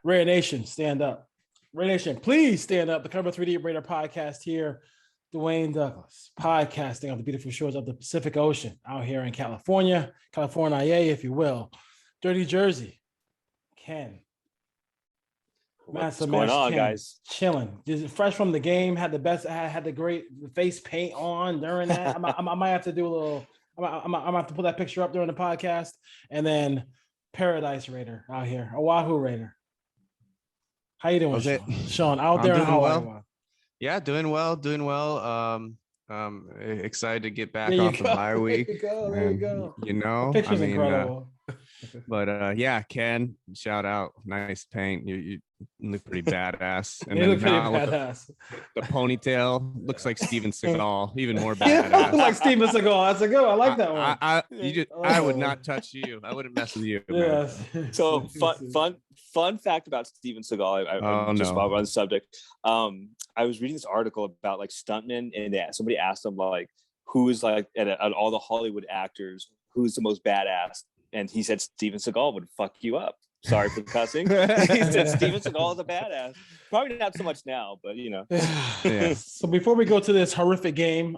Raider Nation, stand up. Raider Nation, please stand up. The Cover 3D Raider podcast here. Dwayne Douglas, podcasting on the beautiful shores of the Pacific Ocean out here in California, if you will. Dirty Jersey, Ken. What's going on, guys? Chilling. Just fresh from the game. Had the great face paint on during that. I might have to do a little. I'm gonna have to put that picture up during the podcast. And then Paradise Raider out here, Oahu Raider. How you doing, Sean? Out there in Hawaii. Yeah, doing well. Excited to get back off the bye week. There you go. You know, the picture's incredible. But yeah, Ken, shout out. Nice paint. You look pretty badass. And you look pretty badass. The ponytail looks like Steven Seagal, even more badass. Like Steven Seagal. That's a good one. I like that one. I would not touch you. I wouldn't mess with you. Yes. So fun fact about Steven Seagal. While we're on the subject, I was reading this article about like stuntmen, and somebody asked him like, who is like at all the Hollywood actors, who's the most badass? And he said Steven Seagal would fuck you up. Sorry for the cussing. He said Steven Seagal is a badass. Probably not so much now, but you know. Yeah. So before we go to this horrific game,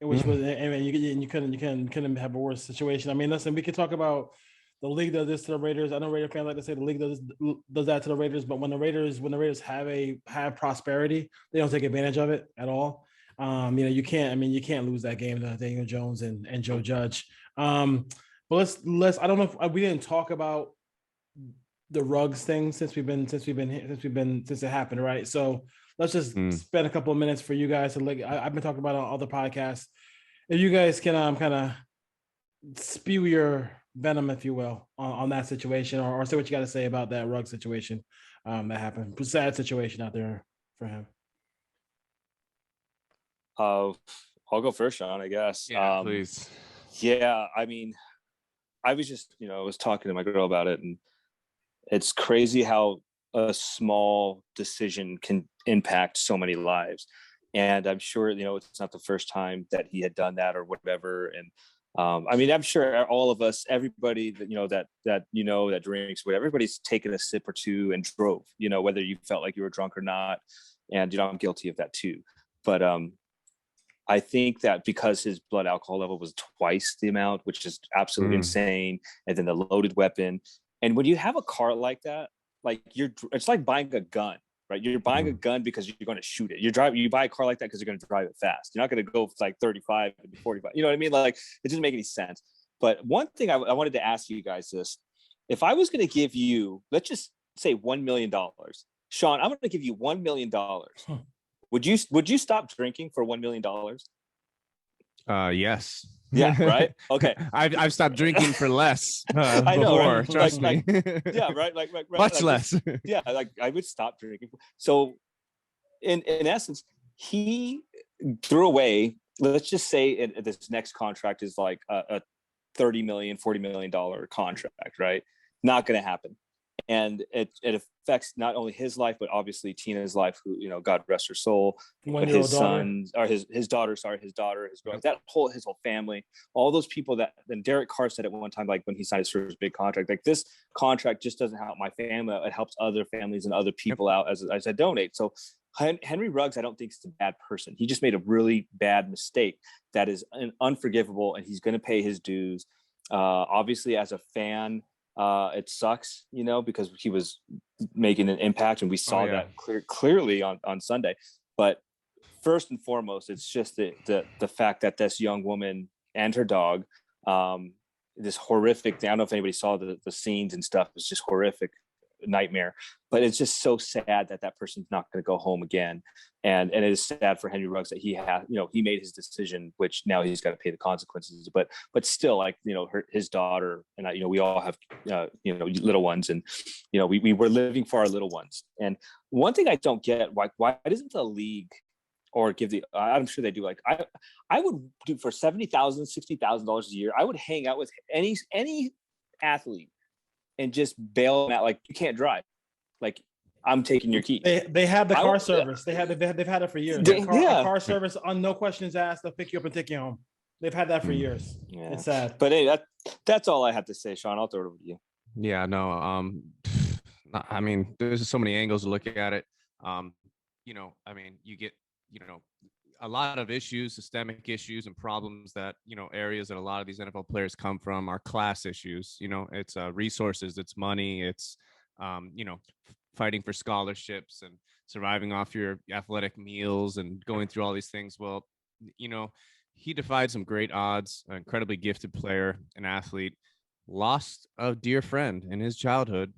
which was, I mean, you couldn't have a worse situation. I mean, listen, we could talk about the league does this to the Raiders. I know Raider fans like to say the league does that to the Raiders, but when the Raiders have prosperity, they don't take advantage of it at all. You can't lose that game to Daniel Jones and Joe Judge. But let's. I don't know if we didn't talk about the Ruggs thing since it happened, right? So let's just spend a couple of minutes for you guys to like. I've been talking about it on other podcasts. If you guys can kind of spew your venom, if you will, on that situation, or say what you got to say about that Ruggs situation that happened. Sad situation out there for him. I'll go first, Sean, I guess. Yeah, please. Yeah, I mean, I was just, I was talking to my girl about it, and it's crazy how a small decision can impact so many lives. And I'm sure, it's not the first time that he had done that or whatever. And I mean, I'm sure all of us, everybody that that drinks, whatever, everybody's taken a sip or two and drove, whether you felt like you were drunk or not. And, I'm guilty of that too. But I think that because his blood alcohol level was twice the amount, which is absolutely insane, and then the loaded weapon. And when you have a car like that, like it's like buying a gun, right? You're buying a gun because you're going to shoot it. You buy a car like that because you're going to drive it fast. You're not going to go like 35 and 45. You know what I mean? Like, it doesn't make any sense. But one thing I wanted to ask you guys this: if I was going to give you, let's just say $1 million, Sean, I'm going to give you $1 million. Would you stop drinking for $1 million? Yes. Yeah. Right. Okay. I've stopped drinking for less. I know. Before, Right? trust me. Yeah. Right. Like much less. Yeah. Like I would stop drinking. So, in essence, he threw away. Let's just say this next contract is like a $30 million, $40 million contract. Right. Not going to happen. And it affects not only his life, but obviously Tina's life, who, God rest her soul, but his sons, or his daughter, his girl, his whole family, all those people that, then Derek Carr said at one time, like when he signed his first big contract, like this contract just doesn't help my family. It helps other families and other people out as I donate. So Henry Ruggs, I don't think is a bad person. He just made a really bad mistake that is unforgivable, and he's going to pay his dues. Obviously, as a fan, it sucks, because he was making an impact, and we saw that clearly on Sunday. But first and foremost, it's just the fact that this young woman and her dog, this horrific thing. I don't know if anybody saw the scenes and stuff. It's just horrific nightmare. But it's just so sad that person's not going to go home again. And it is sad for Henry Ruggs that he made his decision, which now he's got to pay the consequences. But still, like, his daughter and we all have, little ones, and, we were living for our little ones. And one thing I don't get, why doesn't the league or give I'm sure they do. Like I would do for $70,000, $60,000 a year. I would hang out with any athlete and just bail them out. Like, you can't drive. Like, I'm taking your key. They have the car service. They've had it for years. Car service on no questions asked. They'll pick you up and take you home. They've had that for years. Yeah. It's sad. But hey, that's all I have to say, Sean. I'll throw it over to you. Yeah, no. I mean, there's just so many angles to look at it. I mean, you get, a lot of issues, systemic issues and problems that, areas that a lot of these NFL players come from are class issues. It's resources, it's money, it's, fighting for scholarships and surviving off your athletic meals and going through all these things. Well, he defied some great odds, an incredibly gifted player, an athlete, lost a dear friend in his childhood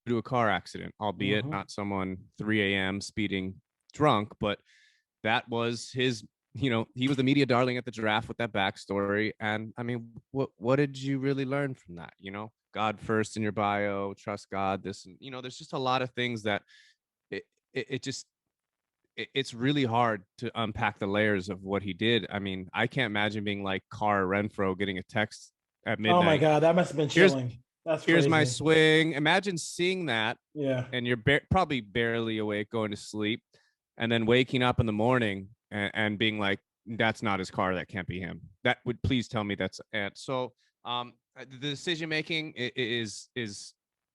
due to a car accident, albeit not someone 3 a.m. speeding drunk, but that was his, he was the media darling at the draft with that backstory. And I mean, what did you really learn from that? God first in your bio, trust God, this, and, there's just a lot of things that it's really hard to unpack the layers of what he did. I mean, I can't imagine being like Carr Renfro getting a text at midnight. Oh my God, that must have been chilling. That's here's crazy. My swing. Imagine seeing that. Yeah. And you're probably barely awake going to sleep, and then waking up in the morning and being like, that's not his car. That can't be him. That would please tell me that's it. So the decision making is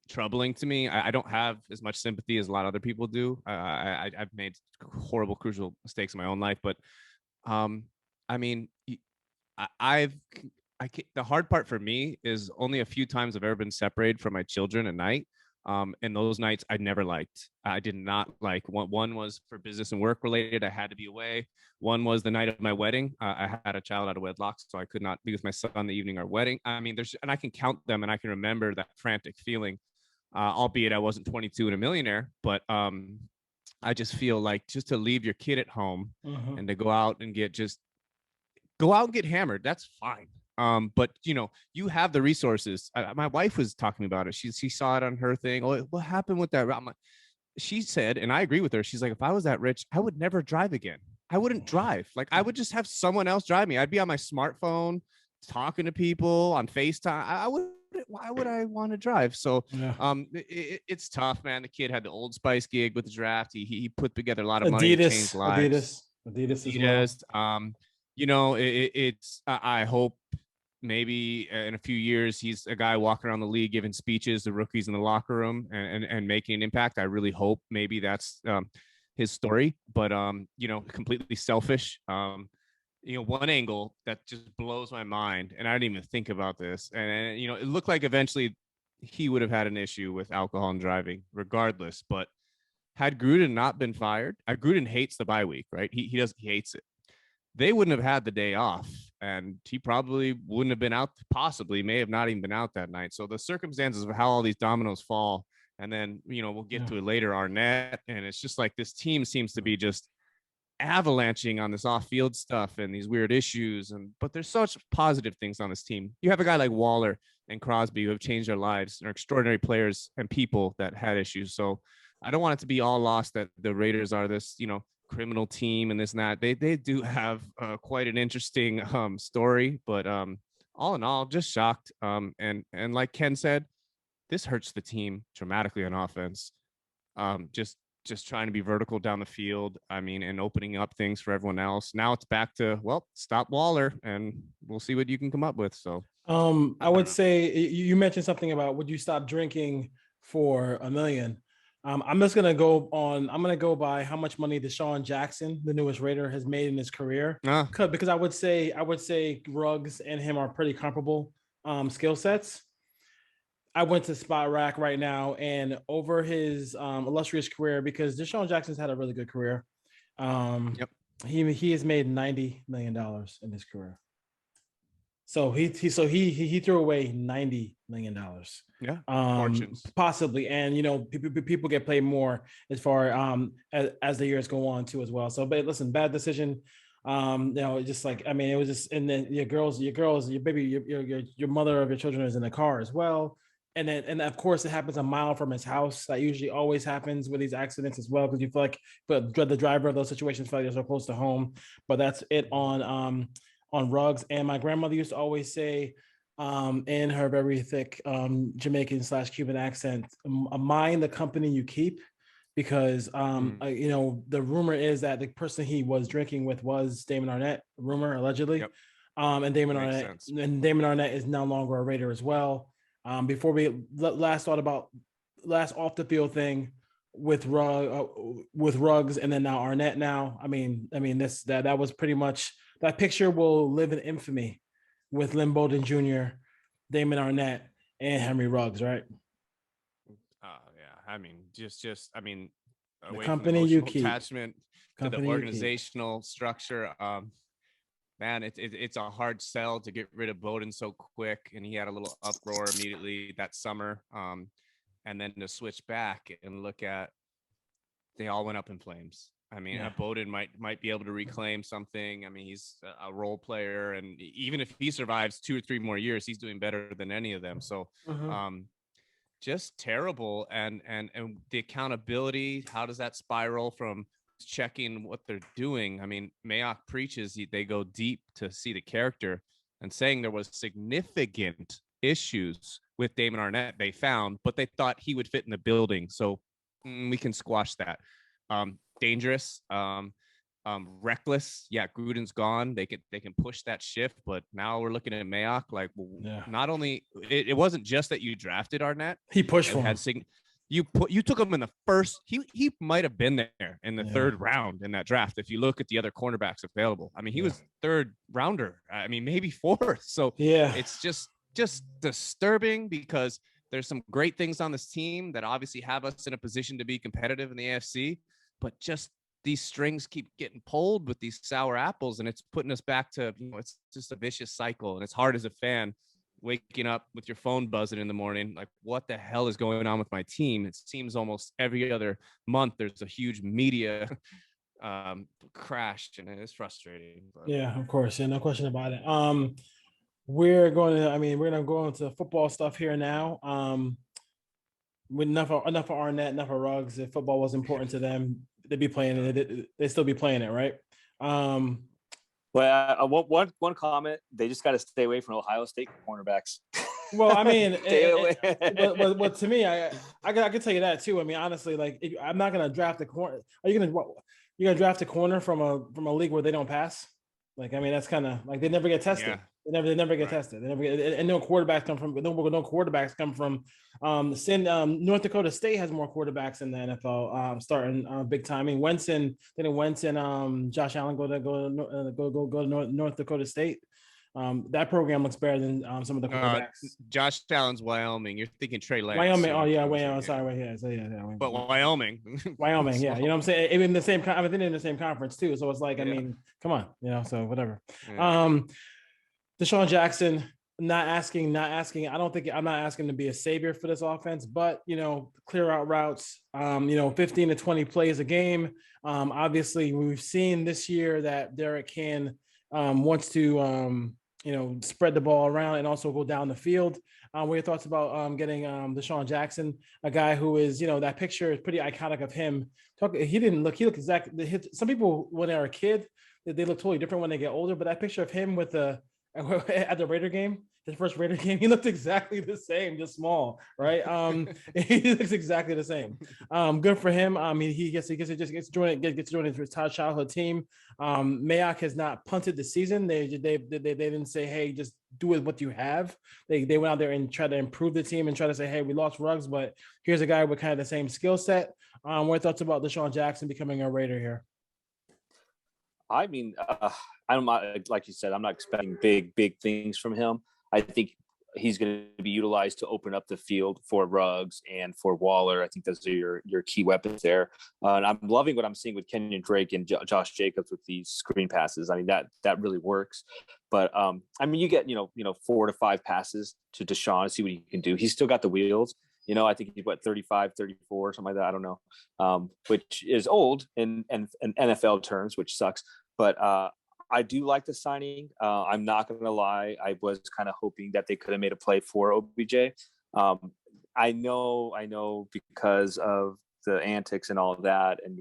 troubling to me. I don't have as much sympathy as a lot of other people do. I've made horrible, crucial mistakes in my own life, but I mean, the hard part for me is only a few times I've ever been separated from my children at night. And those nights I never liked. I did not like. One was for business and work related. I had to be away. One was the night of my wedding. I had a child out of wedlock, so I could not be with my son the evening of our wedding. I mean, and I can count them, and I can remember that frantic feeling. Albeit I wasn't 22 and a millionaire, but I just feel like just to leave your kid at home and to go out and get hammered, that's fine. But you have the resources. My wife was talking about it. She saw it on her thing. Oh, what happened with that? She said, and I agree with her. She's like, if I was that rich, I would never drive again. I wouldn't drive. Like, I would just have someone else drive me. I'd be on my smartphone talking to people on FaceTime. Why would I want to drive? So it's tough, man. The kid had the Old Spice gig with the draft. He put together a lot of money to change lives. Adidas as well. It's I hope maybe in a few years he's a guy walking around the league giving speeches to rookies in the locker room and making an impact. I really hope maybe that's his story, but completely selfish. One angle that just blows my mind, and I didn't even think about this, and it looked like eventually he would have had an issue with alcohol and driving regardless, but had Gruden not been fired, Gruden hates the bye week, right? He hates it. They wouldn't have had the day off, and he probably wouldn't have been out, possibly may have not even been out that night. So the circumstances of how all these dominoes fall, and then, we'll get to it later, Arnette, and it's just like this team seems to be just avalanching on this off-field stuff and these weird issues, but there's such positive things on this team. You have a guy like Waller and Crosby who have changed their lives. They're extraordinary players and people that had issues. So I don't want it to be all lost that the Raiders are this, criminal team and this and that. They do have quite an interesting story, but all in all, just shocked. And like Ken said, this hurts the team dramatically on offense. Just trying to be vertical down the field. I mean, and opening up things for everyone else. Now it's back to, well, stop Waller and we'll see what you can come up with. So I would say you mentioned something about would you stop drinking for $1 million? I'm just gonna go by how much money Deshaun Jackson, the newest Raider, has made in his career. Because I would say Ruggs and him are pretty comparable skill sets. I went to Spot Rack right now, and over his illustrious career, because Deshaun Jackson's had a really good career. He has made $90 million in his career. So he threw away $90 million. Yeah, fortunes possibly, and people get paid more as far as the years go on too as well. So, but listen, bad decision. Just like, I mean, it was just, and then your baby, your mother of your children is in the car as well. And of course it happens a mile from his house. That usually always happens with these accidents as well, because you feel like, but the driver of those situations feel like they're so close to home. But that's it on Ruggs. And my grandmother used to always say, in her very thick Jamaican/Cuban accent, mind the company you keep, because the rumor is that the person he was drinking with was Damon Arnette. Rumor, allegedly. Yep. And Damon Arnette is no longer a Raider as well. Before we last thought about last off the field thing with Ruggs, and then now Arnette. Now, I mean, that was pretty much, that picture will live in infamy with Lynn Bowden Jr., Damon Arnette, and Henry Ruggs, right? Yeah. I mean, I mean, The away from company you emotional keep. attachment to the organizational structure. Man, it's a hard sell to get rid of Bowden so quick, and he had a little uproar immediately that summer. And then to switch back and look at, they all went up in flames. I mean, Bowden might be able to reclaim something. I mean, he's a role player, and even if he survives 2 or 3 more years, he's doing better than any of them. So, just terrible. And the accountability, how does that spiral from checking what they're doing? I mean, Mayock preaches they go deep to see the character, and saying there was significant issues with Damon Arnette they found, but they thought he would fit in the building. So we can squash that. Dangerous, reckless. Yeah, Gruden's gone. They can push that shift, but now we're looking at Mayock like, not only it wasn't just that you drafted Arnette, he pushed for him. You took him in the first. He might have been there in the third round in that draft. If you look at the other cornerbacks available, I mean, he was third rounder. I mean, maybe fourth. So it's just disturbing, because there's some great things on this team that obviously have us in a position to be competitive in the AFC, but just these strings keep getting pulled with these sour apples, and it's putting us back to, it's just a vicious cycle. And it's hard as a fan waking up with your phone buzzing in the morning, like, what the hell is going on with my team? It seems almost every other month there's a huge media crash, and it is frustrating. But. Yeah, of course. Yeah, no question about it. We're going to go into football stuff here now. With enough of Arnette, enough of Ruggs. If football was important to them, they'd be playing it. They'd still be playing it, right? Well, one comment: they just got to stay away from Ohio State cornerbacks. Well, I mean, but to me, I can tell you that too. I mean, honestly, like, I'm not gonna draft a corner. Are you gonna draft a corner from a league where they don't pass? Like, I mean, that's kind of like, they never get tested. Yeah. They never get tested. They never get, and no quarterbacks come from North Dakota State has more quarterbacks in the NFL, starting big time. I mean, Wentz and Josh Allen go to North Dakota State. That program looks better than some of the quarterbacks. Josh Allen's Wyoming. You're thinking Trey Lance. Wyoming. Oh yeah, Wyoming. Sorry, yeah. But Wyoming. Wyoming, yeah. You know what I'm saying? Even the same. I think in the same conference too. So it's like, I mean, come on, So whatever. Yeah. Deshaun Jackson, not asking. I'm not asking to be a savior for this offense, but clear out routes. 15 to 20 plays a game. Obviously, we've seen this year that Derek can wants to spread the ball around and also go down the field. What are your thoughts about getting Deshaun Jackson, a guy who is, that picture is pretty iconic of him. He looked exactly. Some people, when they're a kid, they look totally different when they get older. But that picture of him at the Raider game, his first Raider game, he looked exactly the same, just small, right? He looks exactly the same. Good for him. He gets joined his childhood team. Mayock has not punted the season. They didn't say, hey, just do with what you have. They went out there and tried to improve the team and try to say, hey, we lost Ruggs, but here's a guy with kind of the same skill set. What are your thoughts about Deshaun Jackson becoming a Raider here? I mean, I'm not, like you said, I'm not expecting big things from him. I think he's going to be utilized to open up the field for Ruggs and for Waller. I think those are your key weapons there. And I'm loving what I'm seeing with Kenyon Drake and Josh Jacobs with these screen passes. I mean, that really works. But I mean, you get 4 to 5 passes to Deshaun, see what he can do. He's still got the wheels. I think he's 35, 34, something like that. I don't know, which is old in NFL terms, which sucks. But I do like the signing. I'm not going to lie. I was kind of hoping that they could have made a play for OBJ. I know because of the antics and all of that. And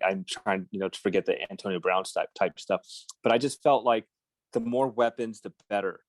I'm trying, to forget the Antonio Brown type stuff. But I just felt like the more weapons, the better.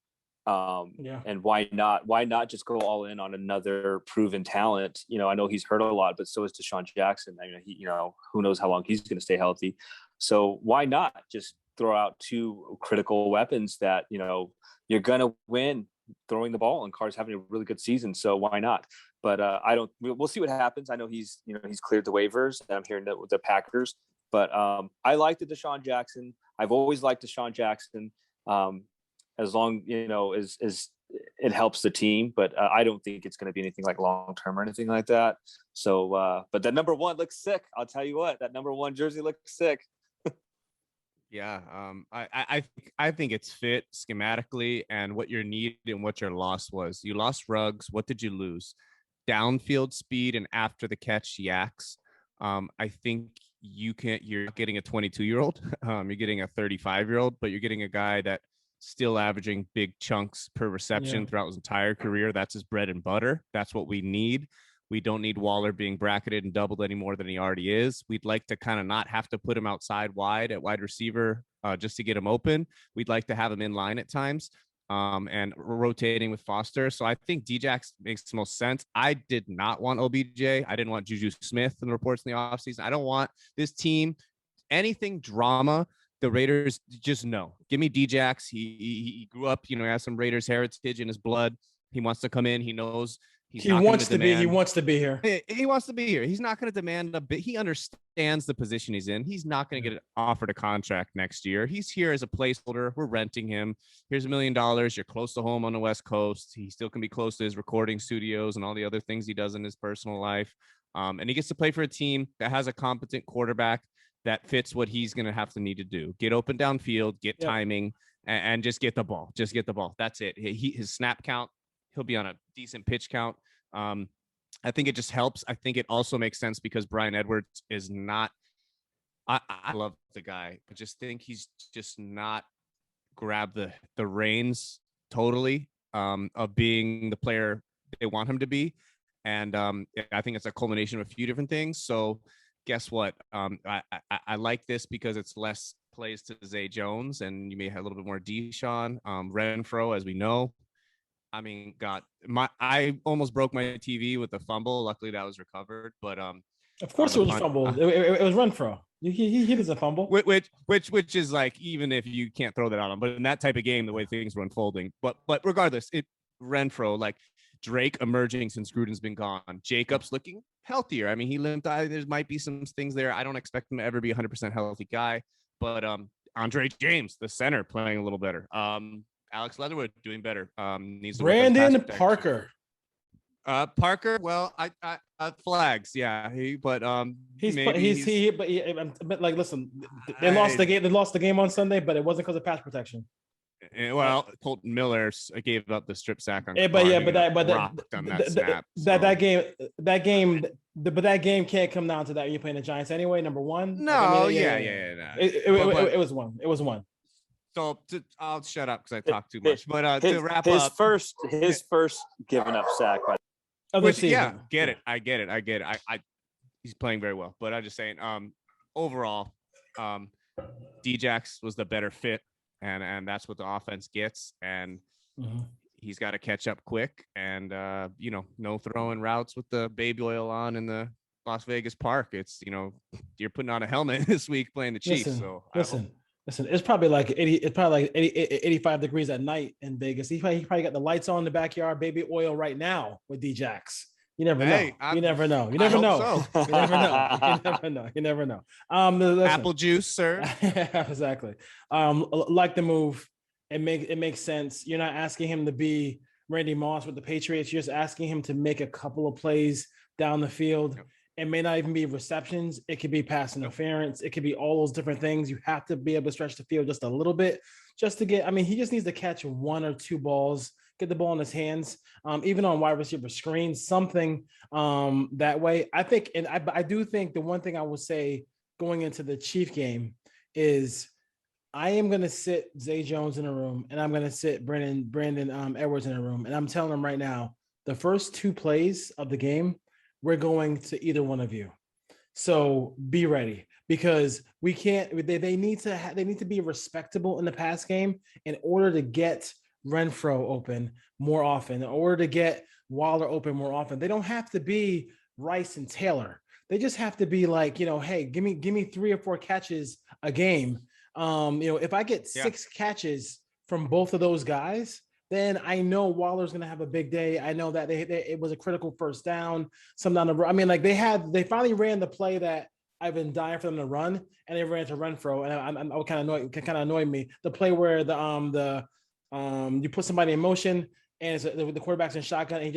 And why not just go all in on another proven talent? I know he's hurt a lot, but so is Deshaun Jackson. I mean, he, who knows how long he's going to stay healthy. So why not just throw out 2 critical weapons that, you're going to win throwing the ball, and Carr's having a really good season. So why not? but I don't. We'll see what happens. I know he's cleared the waivers, and I'm hearing that with the Packers. But I like the Deshaun Jackson. I've always liked Deshaun Jackson, as long as it helps the team. But I don't think it's going to be anything like long term or anything like that. So, but that number 1 looks sick. I'll tell you what, that number 1 jersey looks sick. Yeah, I think it's fit schematically, and what your need and what your loss was. You lost Ruggs. What did you lose? Downfield speed and after the catch yaks. I think you're not getting a 22-year-old. You're getting a 35-year-old, but you're getting a guy that still averaging big chunks per reception throughout his entire career. That's his bread and butter. That's what we need. We don't need Waller being bracketed and doubled any more than he already is. We'd like to kind of not have to put him outside wide at wide receiver just to get him open. We'd like to have him in line at times and rotating with Foster. So I think Djax makes the most sense. I did not want OBJ. I didn't want Juju Smith in the reports in the offseason. I don't want this team, anything drama. The Raiders just know. Give me Djax. He grew up, has some Raiders heritage in his blood. He wants to come in. He knows he wants to be. He wants to be here. He wants to be here. He's not going to demand a bit. He understands the position he's in. He's not going to get offered a contract next year. He's here as a placeholder. We're renting him. Here's $1 million. You're close to home on the West Coast. He still can be close to his recording studios and all the other things he does in his personal life. And he gets to play for a team that has a competent quarterback that fits what he's going to have to need to do. Get open downfield, get timing, and just get the ball. Just get the ball. That's it. His snap count, he'll be on a decent pitch count. I think it just helps. I think it also makes sense because Brian Edwards is not, I love the guy, but just think he's just not grabbed the reins totally of being the player they want him to be. And I think it's a culmination of a few different things. So guess what? I like this because it's less plays to Zay Jones, and you may have a little bit more Deshaun. Renfro, as we know. I mean, I almost broke my TV with a fumble. Luckily, that was recovered. But of course, it was a fumble. It was Renfro. He doesn't fumble. Which is like, even if you can't throw that on him, but in that type of game, the way things were unfolding. But regardless, Renfro, like Drake emerging since Gruden's been gone. Jacobs looking healthier. I mean, he limped. There might be some things there. I don't expect him to ever be a 100% healthy guy. But Andre James, the center, playing a little better. Alex Leatherwood doing better. Needs to Brandon Parker. Parker. Well, I flags. Yeah, but like, listen, they lost the game. They lost the game on Sunday, but it wasn't because of pass protection. Well, Colton Miller gave up the strip sack on. That game can't come down to that. You're playing the Giants anyway. Number one. No, It was one. It was one. So I'll shut up because I talk too much. But to wrap up, his first given up sack. Get it. I get it. He's playing very well. But I'm just saying, overall, Djax was the better fit, and that's what the offense gets. And he's got to catch up quick. And no throwing routes with the baby oil on in the Las Vegas park. It's you're putting on a helmet this week playing the Chiefs. Listen, it's probably like 85 degrees at night in Vegas. He probably got the lights on in the backyard, baby oil right now with Djax. You never know. You never know. You never know. You never know. Listen. Apple juice, sir. Exactly. Like the move. It makes sense. You're not asking him to be Randy Moss with the Patriots. You're just asking him to make a couple of plays down the field. Yep. It may not even be receptions. It could be pass interference. It could be all those different things. You have to be able to stretch the field just a little bit just to get, he just needs to catch one or two balls, get the ball in his hands, even on wide receiver screens, something that way. I think, and I do think the one thing I will say going into the Chief game is I am going to sit Zay Jones in a room, and I'm going to sit Brandon Edwards in a room. And I'm telling them right now, the first two plays of the game, we're going to either one of you. So be ready, because we can't, they need to be respectable in the pass game in order to get Renfro open more often, in order to get Waller open more often. They don't have to be Rice and Taylor. They just have to be like, hey, give me 3 or 4 catches a game. If I get 6 catches from both of those guys, then I know Waller's going to have a big day. I know that it was a critical first down. Some down the road. I mean, like they finally ran the play that I've been dying for them to run, and they ran to Renfro, and I kind of annoyed me. The play where you put somebody in motion, and the quarterback's in shotgun, and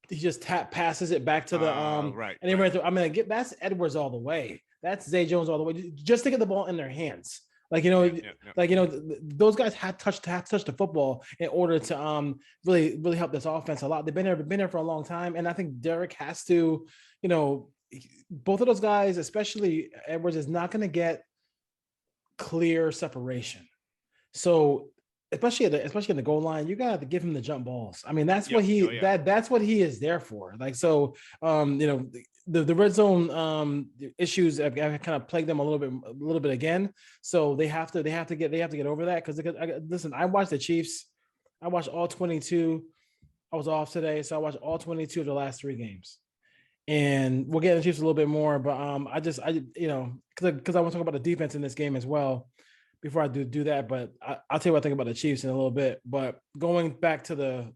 he just passes it back to the right. And they ran through. I mean, like, that's Edwards all the way. That's Zay Jones all the way. Just to get the ball in their hands. Like, those guys had touched the football in order to really help this offense a lot. They've been there for a long time, and I think Derek has to, both of those guys, especially Edwards, is not going to get clear separation. So especially in the goal line, you got to give him the jump balls. I mean, that's what that's what he is there for. Like, so the red zone issues have kind of plagued them a little bit again. So they have to get over that, because listen, I watched the Chiefs. I watched all 22. I was off today, so I watched all 22 of the last 3 games. And we'll get into the Chiefs a little bit more, but because I want to talk about the defense in this game as well before I do that. But I'll tell you what I think about the Chiefs in a little bit. But going back to the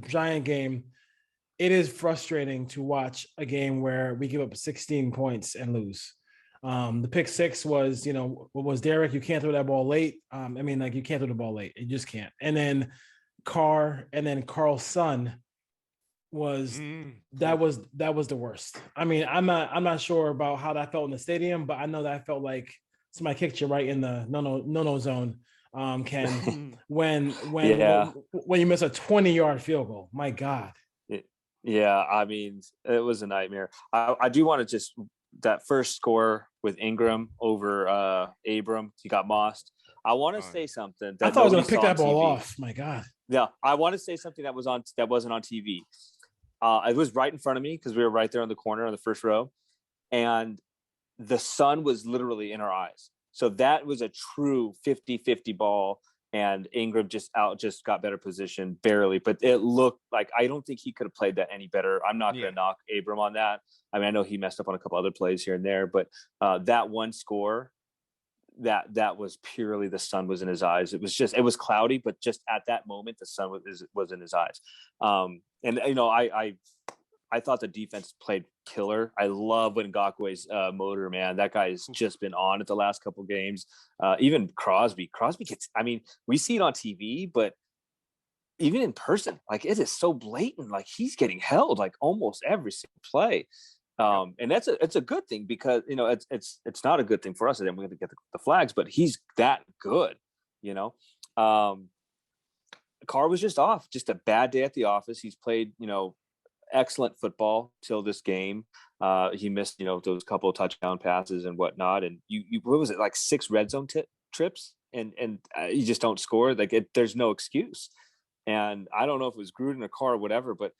Giant game, it is frustrating to watch a game where we give up 16 points and lose. The pick 6 was, was Derek. You can't throw that ball late. You can't throw the ball late. You just can't. And then Carl's son was that was the worst. I mean, I'm not sure about how that felt in the stadium, but I know that felt like somebody kicked you right in the no zone. Ken, when you miss a 20-yard field goal, my God. Yeah, I mean, it was a nightmare. I do want to just that first score with Ingram over Abram, he got mossed. I want to say something. I thought I was going to pick that ball off. My God. Yeah, I want to say something that wasn't on TV. It was right in front of me because we were right there on the corner on the first row, and the sun was literally in our eyes. So that was a true 50-50 ball. And Ingram just got better position barely, but it looked like, I don't think he could have played that any better. I'm not going to knock Abram on that. I mean, I know he messed up on a couple other plays here and there, but that one score, that was purely the sun was in his eyes. It was cloudy, but just at that moment, the sun was in his eyes. I thought the defense played killer. I love when Ngakwe's motor, man. That guy has just been on it the last couple of games. Even Crosby gets, I mean, we see it on TV, but even in person, like, it is so blatant. Like, he's getting held like almost every single play. And it's a good thing, because, it's not a good thing for us. And then we're going to get the flags, but he's that good, Carr was just off, just a bad day at the office. He's played, excellent football till this game. He missed, those couple of touchdown passes and whatnot. And you what was it, like 6 red zone trips, and you just don't score. Like, there's no excuse. And I don't know if it was Gruden or Carr or whatever, but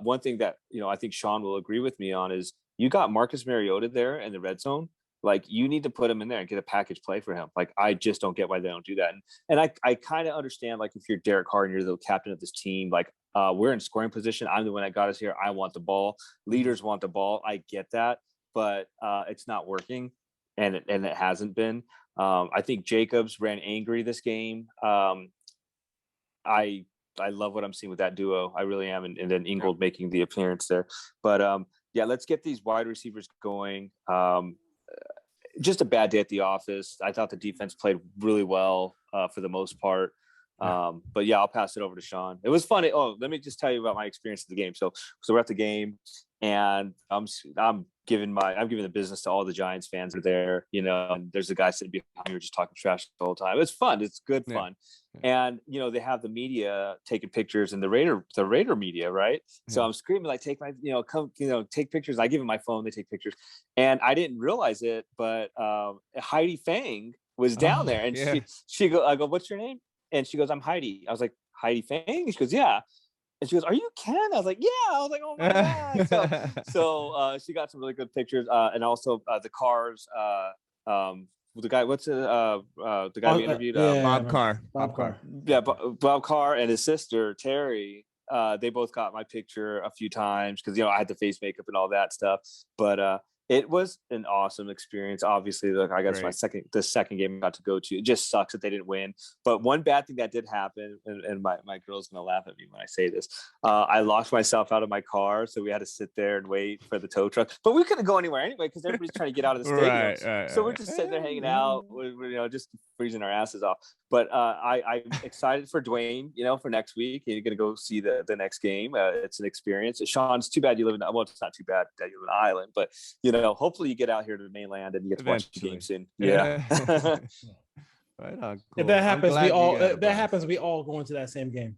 one thing that, I think Sean will agree with me on is, you got Marcus Mariota there in the red zone. Like, you need to put him in there and get a package play for him. Like, I just don't get why they don't do that. And I kind of understand, like, if you're Derek Carr and you're the captain of this team, like, we're in scoring position. I'm the one that got us here. I want the ball. Leaders want the ball. I get that, but it's not working, and it hasn't been. I think Jacobs ran angry this game. I love what I'm seeing with that duo. I really am. And then Ingold making the appearance there. But let's get these wide receivers going. Just a bad day at the office. I thought the defense played really well for the most part. But I'll pass it over to Sean. It was funny. Oh, let me just tell you about my experience at the game. So we're at the game, and I'm giving the business to all the Giants fans who are there, and there's a guy sitting behind me, we're just talking trash the whole time. It's fun. It's good fun. And, they have the media taking pictures, and the Raider media, right? So I'm screaming, like, take my, come, take pictures. I give them my phone, they take pictures. And I didn't realize it, but Heidi Fang was down there, and she I go, what's your name? And she goes, I'm Heidi. I was like, Heidi Fang? She goes, yeah. And she goes, are you Ken? I was like, yeah. I was like, oh my God. So she got some really good pictures. And also the cars, the guy, the guy we interviewed? Bob Carr. Yeah, Bob Carr and his sister, Terry, they both got my picture a few times because, I had the face makeup and all that stuff. But It was an awesome experience. Obviously, look, I guess the second game I got to go to. It just sucks that they didn't win. But one bad thing that did happen, and my girl's gonna laugh at me when I say this. I locked myself out of my car, so we had to sit there and wait for the tow truck. But we couldn't go anywhere anyway because everybody's trying to get out of the stadium. So we're just sitting there hanging out, just freezing our asses off. But I'm excited for Dwayne, for next week. You're gonna go see the next game. It's an experience. Sean, it's too bad you live in. Well, it's not too bad that you live in an island, but hopefully you get out here to the mainland and you get to watch the game soon. Yeah. Right on. Cool. If that happens, we all go into that same game.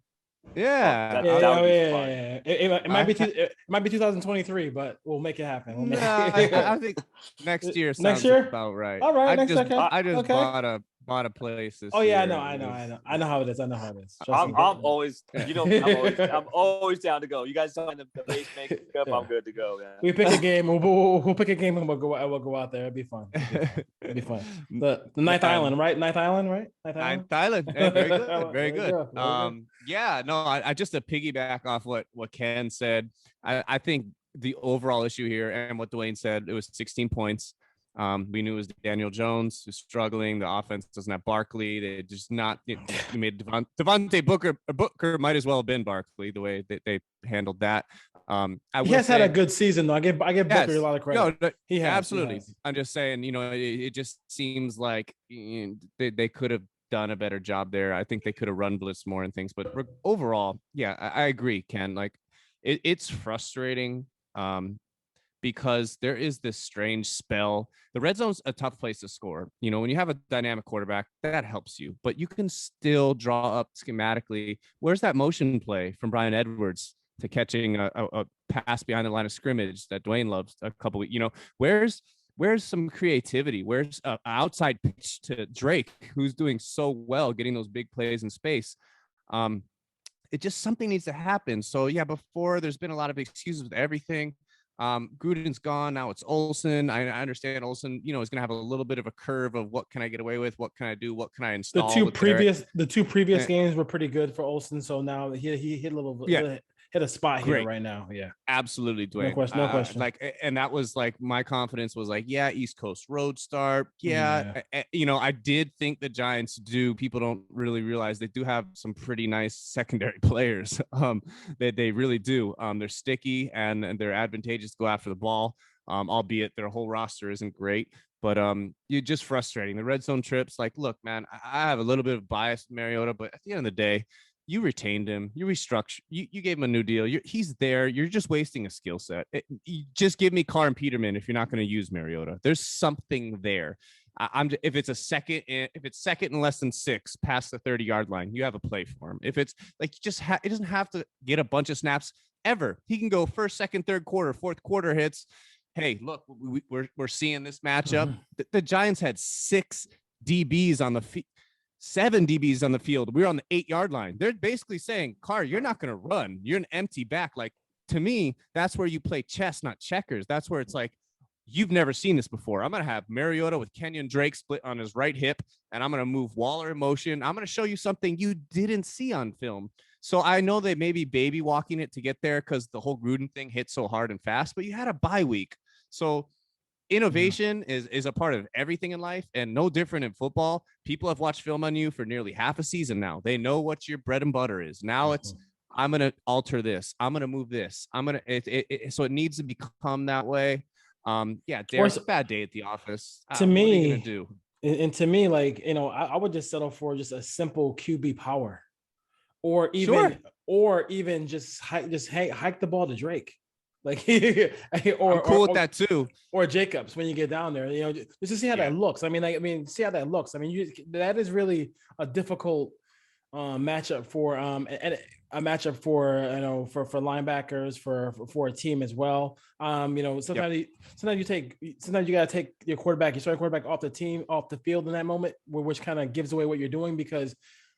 Yeah. It might be 2023, but we'll make it happen. I think next year sounds about right. All right. I just bought a place this year. I know how it is. I'm always down to go. You guys don't the base make it up. I'm good to go. Man. We pick a game. We'll pick a game and we'll go out there. It'll be fun. The Ninth Island, right? Ninth Island. Ninth Island. Hey, very good. Very good. I just to piggyback off what Ken said. I think the overall issue here and what Dwayne said, it was 16 points. We knew it was Daniel Jones who's struggling. The offense doesn't have Barkley. They just not. We made Devontae Booker might as well have been Barkley the way that they handled that. He has had a good season though. I give Booker a lot of credit. No, he has, absolutely. I'm just saying, it just seems like they could have done a better job there. I think they could have run blitz more and things. But overall, yeah, I agree, Ken. Like it's frustrating. Because there is this strange spell. The red zone's a tough place to score. When you have a dynamic quarterback, that helps you, but you can still draw up schematically. Where's that motion play from Brian Edwards to catching a pass behind the line of scrimmage that Dwayne loves a couple weeks? Where's some creativity? Where's an outside pitch to Drake, who's doing so well getting those big plays in space? It just something needs to happen. So yeah, before there's been a lot of excuses with everything. Gruden's gone. Now it's Olsen. I understand Olsen, is going to have a little bit of a curve of what can I get away with? What can I do? What can I install? The two previous games were pretty good for Olsen. So now he hit a little bit, hit a spot here right now. Yeah, absolutely, Dwayne. No question. And that was my confidence was East Coast road start. I did think the Giants people don't really realize they do have some pretty nice secondary players. They really do. They're sticky and they're advantageous to go after the ball. Albeit their whole roster isn't great. But you're just frustrating. The red zone trips, look, man, I have a little bit of bias with Mariota, but at the end of the day, you retained him. You restructured. You gave him a new deal. He's there. You're just wasting a skill set. You just give me Carr and Peterman if you're not going to use Mariota. There's something there. If it's second and less than 6 past the 30-yard line, you have a play for him. If it's it doesn't have to get a bunch of snaps ever. He can go first, second, third quarter, fourth quarter hits. Hey, look, we're seeing this matchup. The Giants had 6 DBs on the field. 7 DBs on the field. We're on the 8-yard line. They're basically saying, Carr, you're not going to run. You're an empty back. To me, that's where you play chess, not checkers. That's where it's you've never seen this before. I'm going to have Mariota with Kenyon Drake split on his right hip, and I'm going to move Waller in motion. I'm going to show you something you didn't see on film. So I know they may be baby walking it to get there because the whole Gruden thing hit so hard and fast, but you had a bye week. So innovation is a part of everything in life, and no different in football. People have watched film on you for nearly half a season now. They know what your bread and butter is. Now it's, I'm going to alter this. I'm going to move this. So it needs to become that way. There's a bad day at the office. To me, and to me, I would just settle for just a simple QB power, or even just hike the ball to Drake. I'm cool with that too. Or Jacobs when you get down there, just to see how that looks. See how that looks. That is really a difficult matchup for a matchup for for linebackers for a team as well. Sometimes you gotta take your starting quarterback off the field in that moment, which kind of gives away what you're doing, because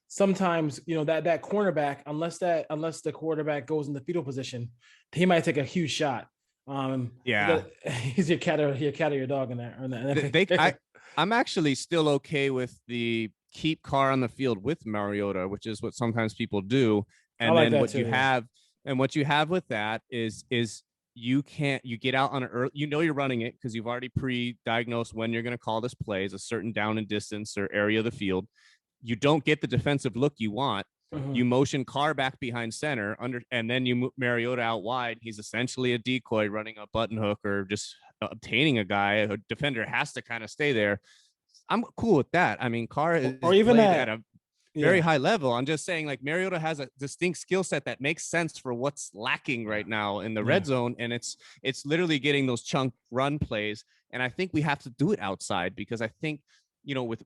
sometimes that cornerback, unless the quarterback goes in the fetal position, he might take a huge shot. He's your cat or your dog in that. I'm actually still okay with the keep Carr on the field with Mariota, which is what sometimes people do. And then what you have with that is you get out on an early, you're running it because you've already pre-diagnosed when you're going to call this play is a certain down and distance or area of the field. You don't get the defensive look you want. You motion Carr back behind center and then you move Mariota out wide. He's essentially a decoy running a button hook or just obtaining a guy. A defender has to kind of stay there. I'm cool with that. I mean, Carr is or even played at a very high level. I'm just saying, like, Mariota has a distinct skill set that makes sense for what's lacking right now in the red zone, and it's literally getting those chunk run plays. And I think we have to do it outside because I think, with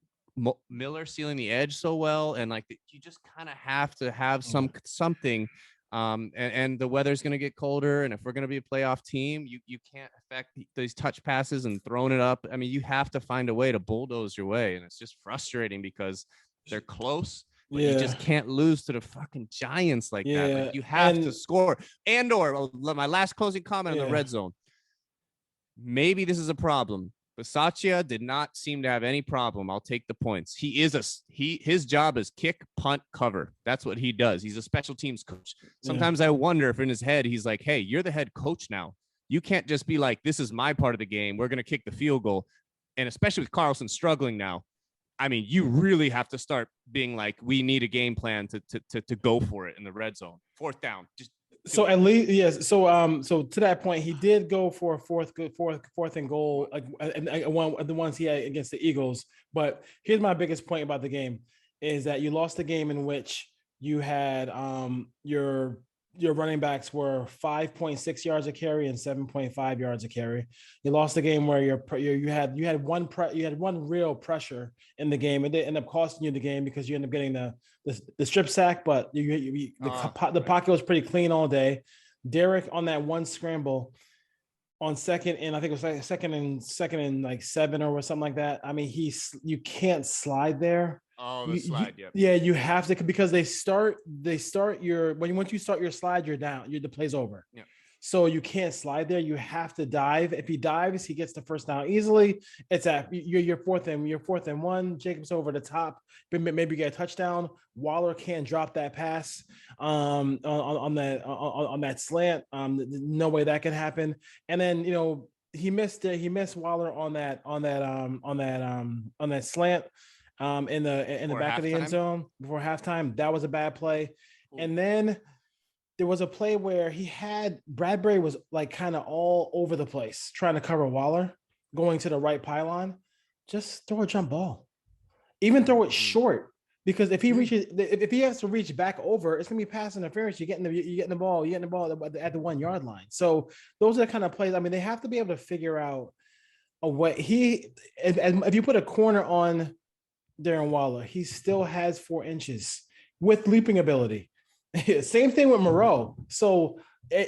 Miller sealing the edge so well, and like you just kind of have to have something. And the weather's going to get colder, and if we're going to be a playoff team, you can't affect these touch passes and throwing it up. I mean, you have to find a way to bulldoze your way, and it's just frustrating because they're close, but you just can't lose to the fucking Giants like that. Like, you have to score. Or my last closing comment on the red zone. Maybe this is a problem. Bisaccia did not seem to have any problem. I'll take the points. His job is kick, punt, cover. That's what he does. He's a special teams coach. Sometimes I wonder if in his head he's like, hey, you're the head coach now. You can't just be like, this is my part of the game. We're going to kick the field goal. And especially with Carlson struggling now, I mean, you really have to start being like, we need a game plan to go for it in the red zone. Fourth down. So at least, yes. So to that point, he did go for a fourth and goal, like and one of the ones he had against the Eagles. But here's my biggest point about the game is that you lost a game in which you had your running backs were 5.6 yards a carry and 7.5 yards a carry. You lost a game where you had one real pressure in the game. It did end up costing you the game because you end up getting the strip sack, but the pocket was pretty clean all day. Derek on that one scramble on second, and I think it was like second and like 7 or something like that. I mean, you can't slide there. Oh, the slide, yeah. You have to, because once you start your slide, you're down. The play's over. Yeah. So you can't slide there. You have to dive. If he dives, he gets the first down easily. It's at your fourth and 1. Jacobs over the top. Maybe get a touchdown. Waller can't drop that pass on that slant. No way that can happen. And then he missed Waller on that slant in the back of the end zone before halftime. That was a bad play. And then there was a play where Bradbury was like kind of all over the place trying to cover Waller going to the right pylon. Just throw a jump ball, even throw it short, because if he has to reach back over, it's gonna be pass interference. You're getting the ball at the 1 yard line. So those are the kind of plays. I mean, they have to be able to figure out a way. If you put a corner on Darren Waller, he still has 4 inches with leaping ability. Same thing with Moreau. So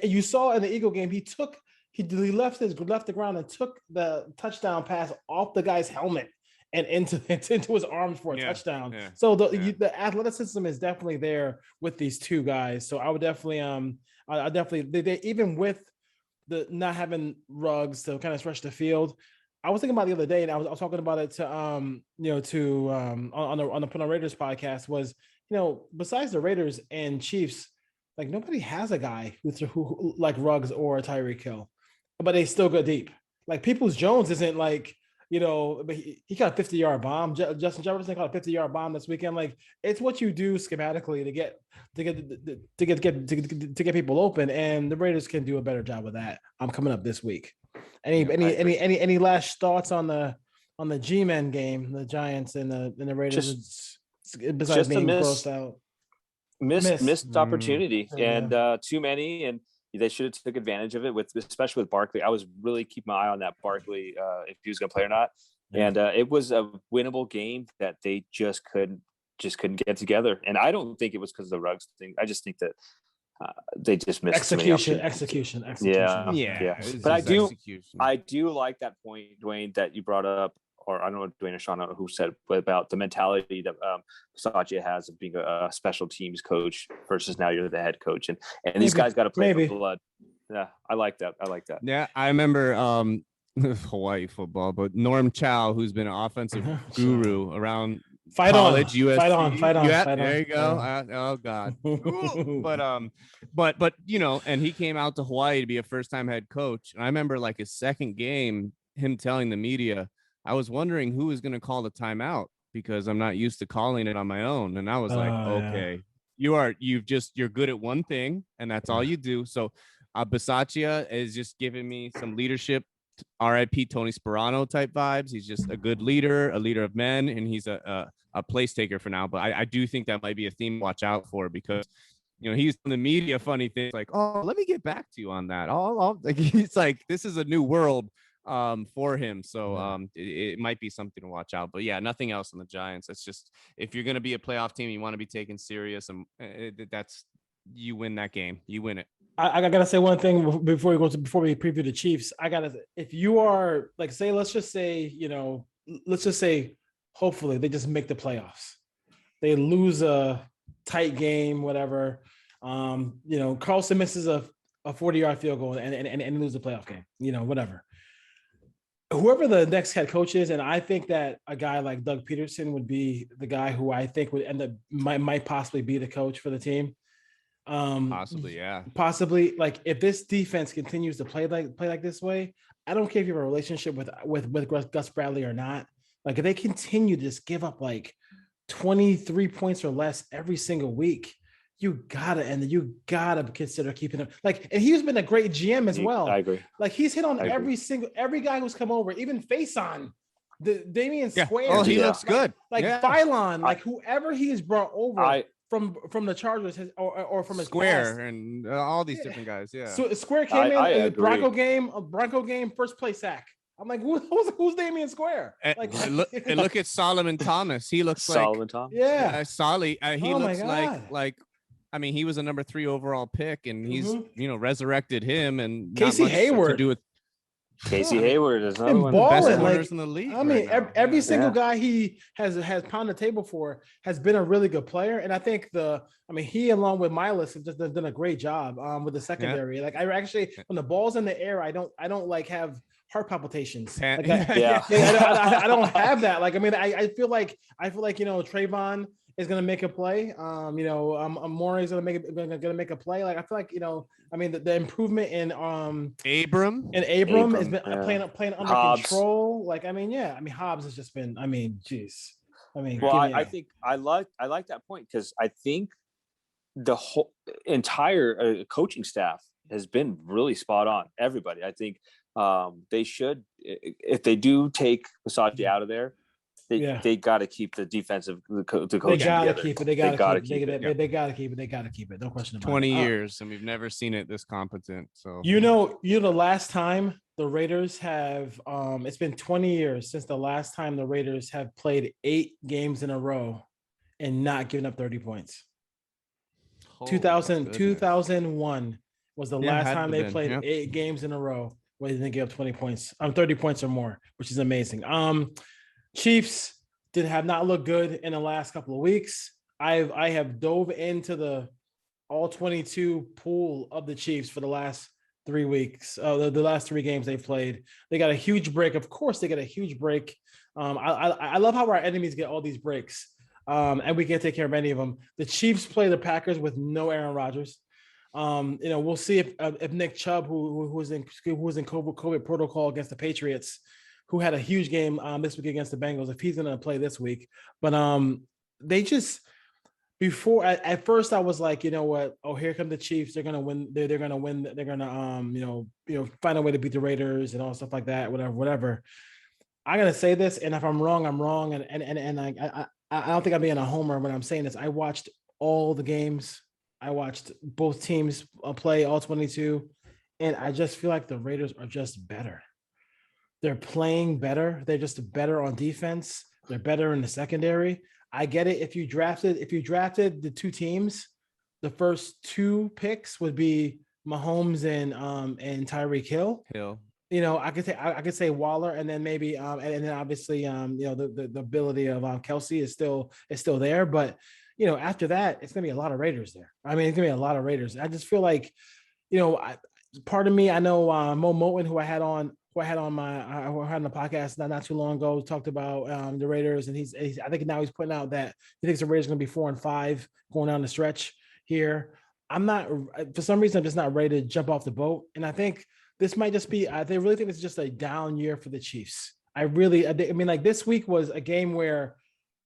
you saw in the Eagle game, he left the ground and took the touchdown pass off the guy's helmet and into his arms for a touchdown. Yeah. So the athleticism is definitely there with these two guys. So I would definitely, they even with the not having Ruggs to kind of stretch the field. I was thinking about the other day, and I was talking about it to on the Raiders podcast was, besides the Raiders and Chiefs, like nobody has a guy who like Ruggs or Tyreek Hill, but they still go deep. Like Peoples-Jones isn't like, but he got a 50-yard bomb. Justin Jefferson got a 50-yard bomb this weekend. Like, it's what you do schematically to get people open, and the Raiders can do a better job of that. I'm coming up this week. Any last thoughts on the G-Men game, the Giants and the Raiders? Besides just being closed out, missed opportunity and too many, and they should have took advantage of it especially with Barkley. I was really keeping my eye on that Barkley if he was going to play or not, and it was a winnable game that they just couldn't get together. And I don't think it was because of the Ruggs thing. I just think that they just missed execution. Yeah. But I do like that point, Dwayne, that you brought up. Or I don't know, Dwayne or Sean, I don't know who said, but about the mentality that Bisaccia has of being a special teams coach versus now you're the head coach, and these guys got to play for blood. Yeah, I like that. Yeah, I remember Hawaii football, but Norm Chow, who's been an offensive guru around Fight college on. USC. Fight on. Fight on. Yeah, Fight there on. you go. Oh God. But you know, and he came out to Hawaii to be a first-time head coach. And I remember like his second game, him telling the media, I was wondering who was going to call the timeout because I'm not used to calling it on my own. And I was like, okay, yeah. You're good at one thing, and that's all you do. So Bisaccia is just giving me some leadership. RIP Tony Sperano type vibes. He's just a good leader, a leader of men, and he's a place taker for now. But I do think that might be a theme to watch out for because, you know, he's in the media funny things like, oh, let me get back to you on that. Like he's like, this is a new world for him. So it might be something to watch out. But yeah, nothing else on the Giants. It's just if you're going to be a playoff team, you want to be taken serious, and that's you win that game. You win it. I gotta say one thing before we preview the Chiefs. If you are like, say, let's just say, hopefully they just make the playoffs. They lose a tight game, whatever. Carlson misses a 40-yard field goal and lose the playoff game, whatever. Whoever the next head coach is, and I think that a guy like Doug Peterson would be the guy who I think would end up might possibly be the coach for the team. Possibly, yeah. Possibly, like if this defense continues to play like this way, I don't care if you have a relationship with Gus Bradley or not. Like if they continue to just give up like 23 points or less every single week, you gotta consider keeping him. Like, and he's been a great GM as well. I agree. Like he's hit on every guy who's come over, even Faison, the Damian Square. Oh, he looks good. Like Phylon, like whoever he has brought over. From the Chargers or from his Square past. And all these different guys, yeah. So Square came in the Bronco game, first play sack. I'm like, who's Damian Square? Like, and look at Solomon Thomas. He looks Solomon Thomas. Yeah, Solly. He looks like. I mean, he was a number 3 overall pick, and he's resurrected him. And Casey Hayward to do with. Casey Hayward is another one of the best balling, corners in the league. I mean, every single guy he has pounded the table for has been a really good player, and I think he along with Miles have just done a great job with the secondary. Like I actually, when the ball's in the air, I don't like have heart palpitations. I don't have that. Like I mean, I feel like Trayvon is going to make a play. Amore is going to make a play. Like I feel like the improvement in Abram has been playing under Hobbs. control. Like Hobbs has just been. Geez. I think I like that point because I think the whole entire coaching staff has been really spot on. Everybody, I think they should, if they do take Bisaccia out of there. They got to keep the defensive the coaching together. They got to keep it. No question about it. 20 years, and we've never seen it this competent. So the last time the Raiders have it's been 20 years since the last time the Raiders have played 8 games in a row and not given up 30 points. 2001 was the last time they played 8 games in a row where they didn't give up 20 points. 30 points or more, which is amazing. Chiefs have not looked good in the last couple of weeks. I have dove into the all 22 pool of the Chiefs for the last 3 weeks. The last 3 games they've played. They got a huge break. Of course, they got a huge break. I love how our enemies get all these breaks, and we can't take care of any of them. The Chiefs play the Packers with no Aaron Rodgers. We'll see if Nick Chubb, who was in COVID protocol against the Patriots, who had a huge game this week against the Bengals, if he's going to play this week. But they just before at first I was like, you know what? Oh, here come the Chiefs. They're going to win. They're going to win. They're going to find a way to beat the Raiders and all stuff like that. Whatever. I'm going to say this, and if I'm wrong, I'm wrong. And I don't think I'm being a homer when I'm saying this. I watched all the games. I watched both teams play all 22, and I just feel like the Raiders are just better. They're playing better. They're just better on defense. They're better in the secondary. I get it. If you drafted the 2 teams, the first 2 picks would be Mahomes and Tyreek Hill. I could say Waller, and then maybe and then obviously the ability of Kelsey is still there. But after that, it's gonna be a lot of Raiders there. I mean, it's gonna be a lot of Raiders. I just feel like part of me, I know Mo Moten, who I had on who I had on the podcast not too long ago, talked about the Raiders, and he's I think now he's putting out that he thinks the Raiders are going to be 4-5 going down the stretch here. I'm not, for some reason, I'm just not ready to jump off the boat, and I think this might just be. They really think it's just a down year for the Chiefs. I mean, like this week was a game where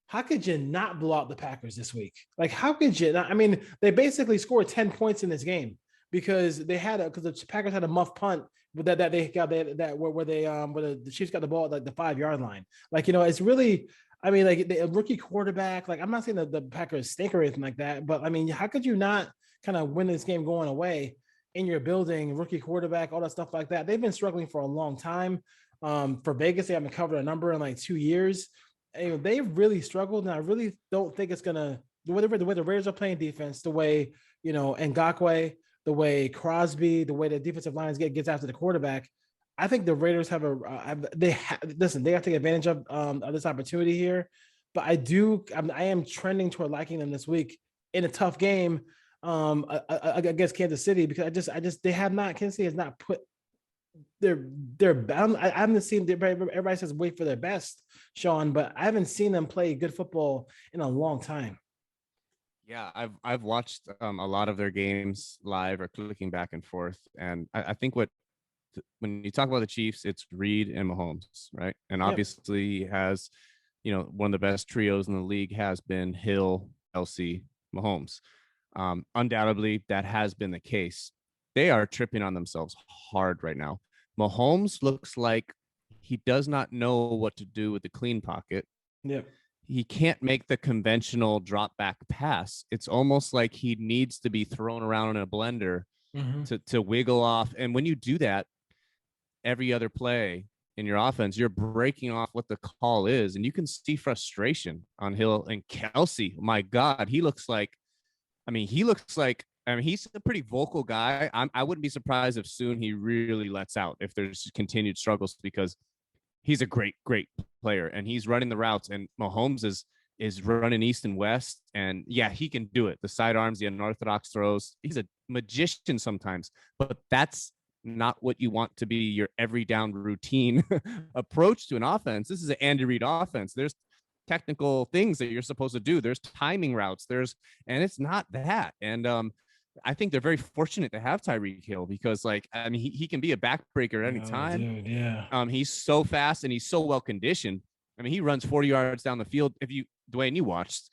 how could you not blow out the Packers this week? Like, how could you not? I mean, they basically scored 10 points in this game because the Packers had a muff punt that they got where the Chiefs got the ball at like the 5-yard line. Like, it's really, I mean, like a rookie quarterback. Like, I'm not saying that the Packers stink or anything like that, but I mean, how could you not kind of win this game going away in your building, rookie quarterback, all that stuff like that? They've been struggling for a long time. For Vegas, they haven't covered a number in like 2 years. They've really struggled, and I really don't think it's gonna the way the Raiders are playing defense, the way Ngakoue, the way Crosby, the way the defensive lines gets after the quarterback. I think the Raiders have they have to take advantage of this opportunity here. But I am trending toward liking them this week in a tough game against Kansas City, because Kansas City has not put they're bound. I haven't seen everybody says wait for their best, Sean, but I haven't seen them play good football in a long time. Yeah, I've watched a lot of their games live or clicking back and forth, and I think when you talk about the Chiefs, it's Reed and Mahomes, right? And obviously he has, one of the best trios in the league has been Hill, Kelsey, Mahomes. Undoubtedly, that has been the case. They are tripping on themselves hard right now. Mahomes looks like he does not know what to do with the clean pocket. Yeah. He can't make the conventional drop back pass. It's almost like he needs to be thrown around in a blender to wiggle off. And when you do that, every other play in your offense, you're breaking off what the call is. And you can see frustration on Hill and Kelsey. My God, he looks like he's a pretty vocal guy. I wouldn't be surprised if soon he really lets out if there's continued struggles, because he's a great player and he's running the routes, and Mahomes is running east and west, and he can do it. The sidearms, the unorthodox throws. He's a magician sometimes, but that's not what you want to be your every down routine approach to an offense. This is an Andy Reid offense. There's technical things that you're supposed to do. There's timing routes. And it's not that. And I think they're very fortunate to have Tyreek Hill, because he can be a backbreaker at any time. Dude, yeah. He's so fast and he's so well conditioned. I mean, he runs 40 yards down the field. Dwayne, you watched,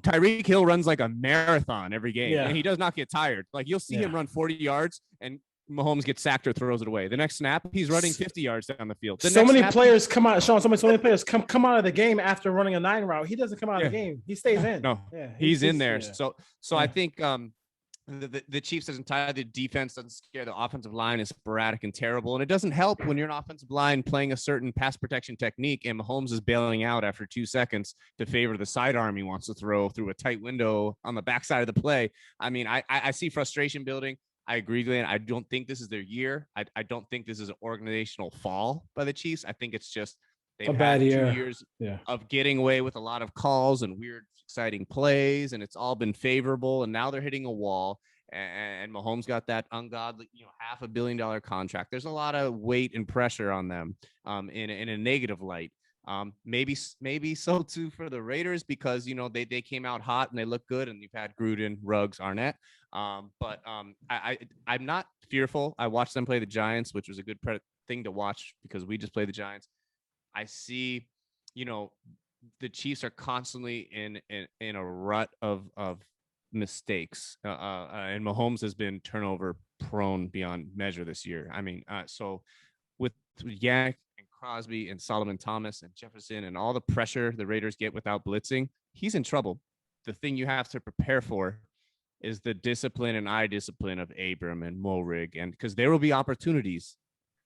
Tyreek Hill runs like a marathon every game, and he does not get tired. Like, you'll see him run 40 yards and Mahomes gets sacked or throws it away. The next snap, he's running 50 yards down the field. So many players come out, Sean. So many players come out of the game after running a 9 route. He doesn't come out of the game. He stays in. No, he's in there. Yeah. So I think the Chiefs doesn't tie the defense, doesn't scare. The offensive line is sporadic and terrible, and it doesn't help when you're an offensive line playing a certain pass protection technique and Mahomes is bailing out after 2 seconds to favor the sidearm he wants to throw through a tight window on the backside of the play. I mean, I see frustration building. I agree, Glenn. I don't think this is their year. I don't think this is an organizational fall by the Chiefs. I think it's just they've had 2 years of getting away with a lot of calls and weird, exciting plays, and it's all been favorable. And now they're hitting a wall. And Mahomes got that ungodly, $500 million contract. There's a lot of weight and pressure on them in a negative light. Maybe so too for the Raiders, because they came out hot and they look good, and you've had Gruden, Ruggs, Arnette. But I'm not fearful. I watched them play the Giants, which was a good thing to watch because we just played the Giants. I see, the Chiefs are constantly in a rut of mistakes, and Mahomes has been turnover prone beyond measure this year. I mean, so with Yannick and Crosby and Solomon Thomas and Jefferson and all the pressure the Raiders get without blitzing, he's in trouble. The thing you have to prepare for is the discipline and eye discipline of Abram and Morig, and because there will be opportunities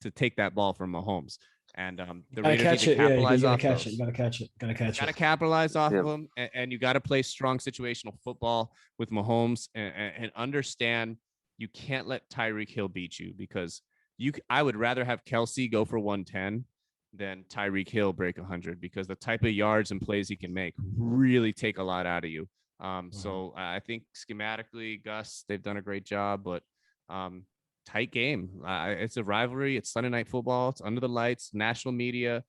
to take that ball from Mahomes. And the Raiders need to capitalize off those. You gotta catch it. You gotta capitalize off of them, and you got to play strong situational football with Mahomes, and understand you can't let Tyreek Hill beat you, because I would rather have Kelsey go for 110 than Tyreek Hill break 100, because the type of yards and plays he can make really take a lot out of you. So I think schematically, Gus, they've done a great job, but Tight game. It's a rivalry. It's Sunday night football. It's under the lights, national media.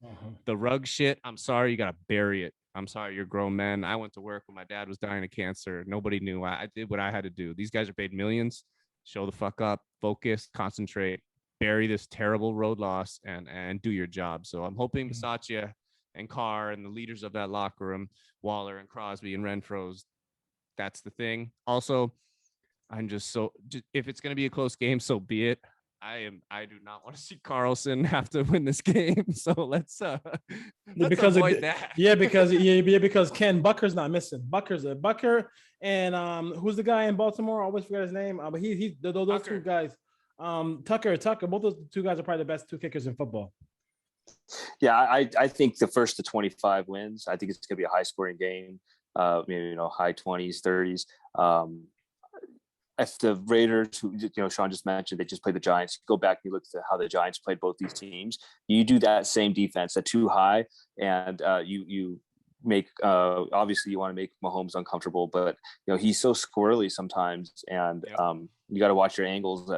The rug shit, I'm sorry, you got to bury it. I'm sorry, you're grown men. I went to work when my dad was dying of cancer. Nobody knew. I did what I had to do. These guys are paid millions. Show the fuck up, focus, concentrate, bury this terrible road loss, and do your job. So I'm hoping Bisaccia and Carr and the leaders of that locker room, Waller and Crosby and Renfro's, that's the thing. Also, I'm just if it's going to be a close game, so be it. I do not want to see Carlson have to win this game. So let's avoid that. because Ken Bucker's not missing. Bucker and who's the guy in Baltimore? I always forget his name. But he's those Tucker. Two guys. Tucker. Both those two guys are probably the best two kickers in football. Yeah, I think the first to 25 wins. I think it's going to be a high scoring game. Maybe high 20s, 30s. If the Raiders, who Sean just mentioned, they just played the Giants. Go back and you look at how the Giants played both these teams. You do that same defense at too high, and you make obviously you want to make Mahomes uncomfortable, but he's so squirrely sometimes, and you got to watch your angles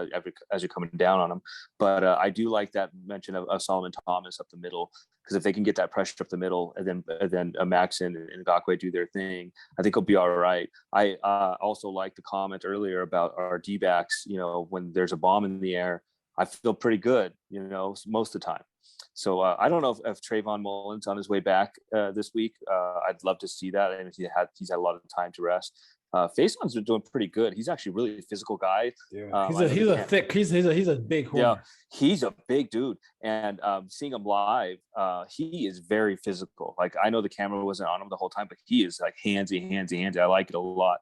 as you're coming down on him. But I do like that mention of Solomon Thomas up the middle, because if they can get that pressure up the middle, and then Max and Ngakoue do their thing, I think he'll be all right. I also like the comment earlier about our D-backs. When there's a bomb in the air, I feel pretty good, most of the time. So I don't know if Trayvon Mullen's on his way back this week. I'd love to see that. I mean, he's had a lot of time to rest. Faison's been doing pretty good. He's actually really a physical guy. Yeah. He's a big horn. Yeah, he's a big dude. And seeing him live, he is very physical. Like, I know the camera wasn't on him the whole time, but he is like handsy. I like it a lot.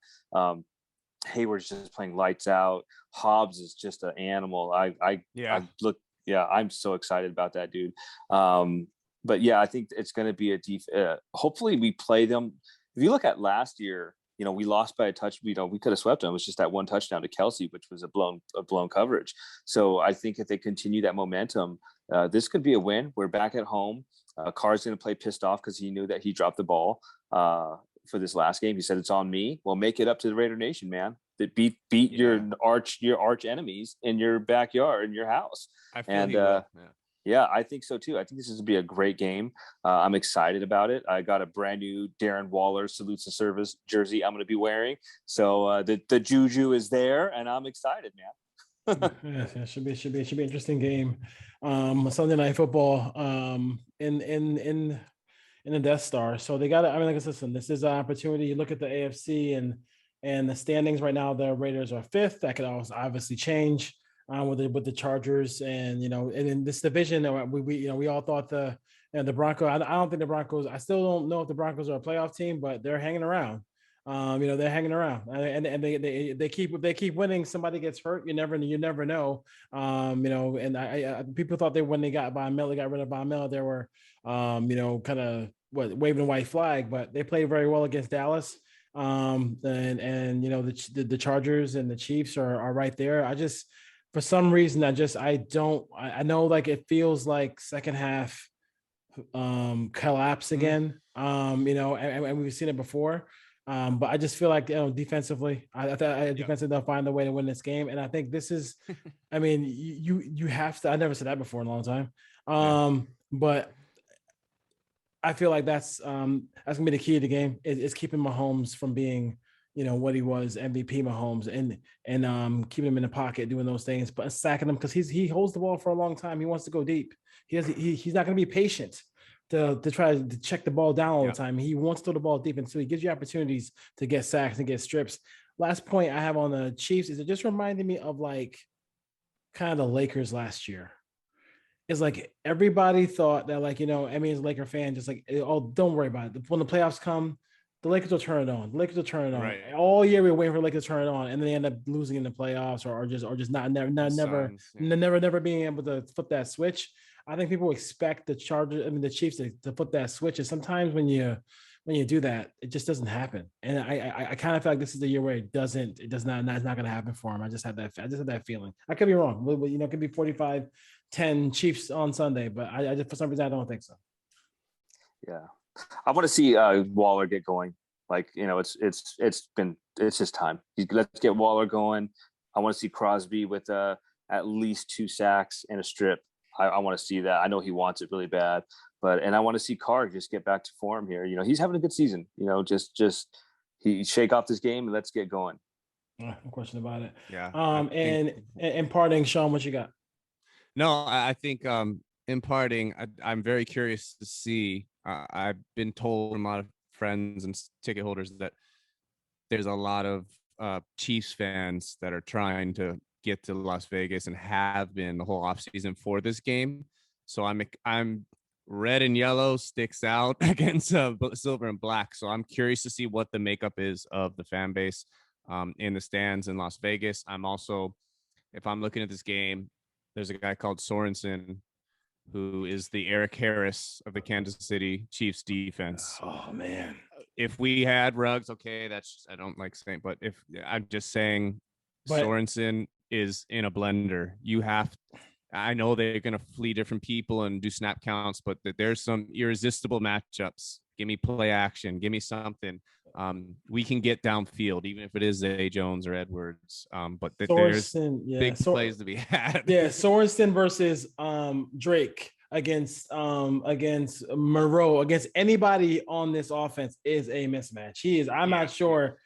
Hayward's just playing lights out. Hobbs is just an animal. I'm so excited about that dude. But yeah, I think it's going to be hopefully we play them. If you look at last year, we lost by a touch. We could have swept them. It was just that one touchdown to Kelsey, which was a blown coverage. So I think if they continue that momentum, this could be a win. We're back at home. Carr's going to play pissed off because he knew that he dropped the ball for this last game. He said, "It's on me." Well, make it up to the Raider Nation, man. That beat your arch enemies in your backyard, in your house. I feel Yeah, I think so too. I think this is going to be a great game. I'm excited about it. I got a brand new Darren Waller salutes the service jersey I'm going to be wearing. So the juju is there, and I'm excited, man. Yeah, should be an interesting game. Sunday night football in the Death Star. So they got. Like I said, listen, this is an opportunity. You look at the AFC and the standings right now. The Raiders are 5th. That could also obviously change. With the Chargers, and and in this division, we all thought the Broncos. I don't think the Broncos. I still don't know if the Broncos are a playoff team, but they're hanging around. They're hanging around, and they keep winning. Somebody gets hurt. You never know. And people thought when they got Von Miller, got rid of Von Miller, they were kind of waving a white flag, but they played very well against Dallas. The Chargers and the Chiefs are right there. For some reason, I know, like, it feels like second half collapse again, and we've seen it before. But I just feel like, defensively, defensively they'll find a way to win this game. And I think this is, I mean, you have to, I never said that before in a long time. But I feel like that's gonna be the key to the game is keeping Mahomes from being, what he was, MVP Mahomes, and keeping him in the pocket, doing those things, but sacking him because he holds the ball for a long time. He wants to go deep. He's not going to be patient to try to check the ball down all the time. He wants to throw the ball deep, and so he gives you opportunities to get sacks and get strips. Last point I have on the Chiefs is it just reminded me of like kind of the Lakers last year. It's like everybody thought that, like, Emmy is a Laker fan, just like, oh, don't worry about it. When the playoffs come, the Lakers will turn it on. Right. All year we're waiting for the Lakers to turn it on, and then they end up losing in the playoffs, or just never being able to flip that switch. I think people expect the Chiefs to flip that switch, and sometimes when you do that, it just doesn't happen. And I kind of feel like this is the year where it's not going to happen for him. I just had that feeling. I could be wrong. It could be 45-10 Chiefs on Sunday, but I just, for some reason, I don't think so. Yeah. I want to see Waller get going. Like, it's just time. Let's get Waller going. I want to see Crosby with at least 2 sacks and a strip. I want to see that. I know he wants it really bad, and I want to see Carr just get back to form here. You know, he's having a good season. You know, just he shake off this game and let's get going. No question about it. Yeah. And parting, Sean, what you got? No, I think in parting, I'm very curious to see. I've been told from a lot of friends and ticket holders that there's a lot of Chiefs fans that are trying to get to Las Vegas and have been the whole offseason for this game. So I'm red and yellow sticks out against silver and black. So I'm curious to see what the makeup is of the fan base in the stands in Las Vegas. I'm also, if I'm looking at this game, there's a guy called Sorensen who is the Eric Harris of the Kansas City Chiefs defense. Oh man. If we had Ruggs, okay, that's, I don't like saying, but if I'm just saying Sorensen is in a blender. I know they're going to flee different people and do snap counts, but there's some irresistible matchups. Give me play action. Give me something. We can get downfield, even if it is Zay Jones or Edwards. But there's big plays to be had. Yeah, Sorensen versus Drake against Monroe, against anybody on this offense is a mismatch. He is. I'm not sure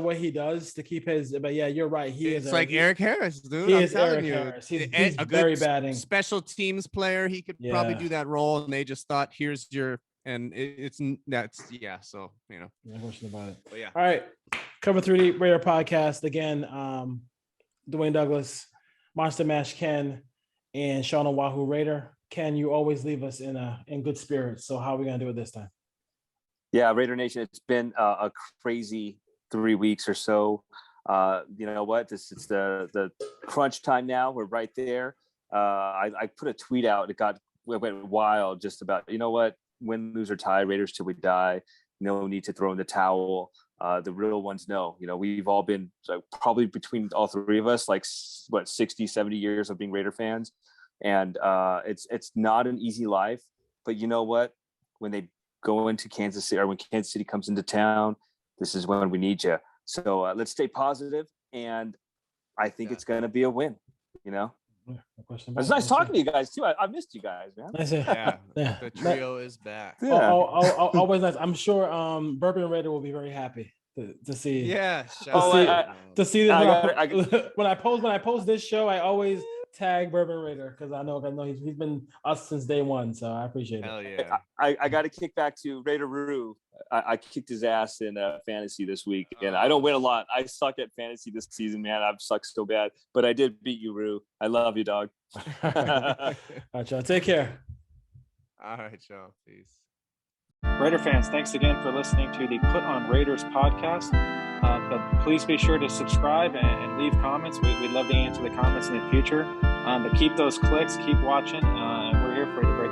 what he does to keep his, but yeah, you're right. It's like Eric Harris, dude. He is Eric Harris. He's a very good batting special teams player. He could probably do that role, and they just thought, here's your, and so, you know. No question about it. But yeah. All right. Cover 3D Raider podcast. Again, Dwayne Douglas, Monster Mash Ken, and Sean Oahu Raider. Ken, you always leave us in good spirits. So how are we going to do it this time? Yeah, Raider Nation, it's been a crazy 3 weeks or so. You know what? It's the crunch time now. We're right there. I put a tweet out. It went wild just about, you know what? Win, lose, or tie, Raiders till we die. No need to throw in the towel. The real ones know. You know, we've all been probably between all three of us, like 60, 70 years of being Raider fans. And it's not an easy life. But you know what? When they go into Kansas City, or when Kansas City comes into town, this is when we need you. So let's stay positive, and I think it's going to be a win. You know, it's nice talking to you guys too. I missed you guys, man. Nice. Yeah, the trio is back. Yeah. Always nice. I'm sure Bourbon Raider will be very happy to see. Yeah. To see this. When I post this show, I always tag Bourbon Raider because I know he's been us since day one, so I appreciate it. Hell yeah. I got to kick back to Raider Roo. I kicked his ass in fantasy this week, and I don't win a lot. I suck at fantasy this season, man. I've sucked so bad, but I did beat you, Roo. I love you, dog. All right, y'all. Take care. All right, y'all. Peace. Raider fans, thanks again for listening to the Put on Raiders podcast. But please be sure to subscribe and leave comments. We'd love to answer the comments in the future. But keep those clicks, keep watching, and we're here for you.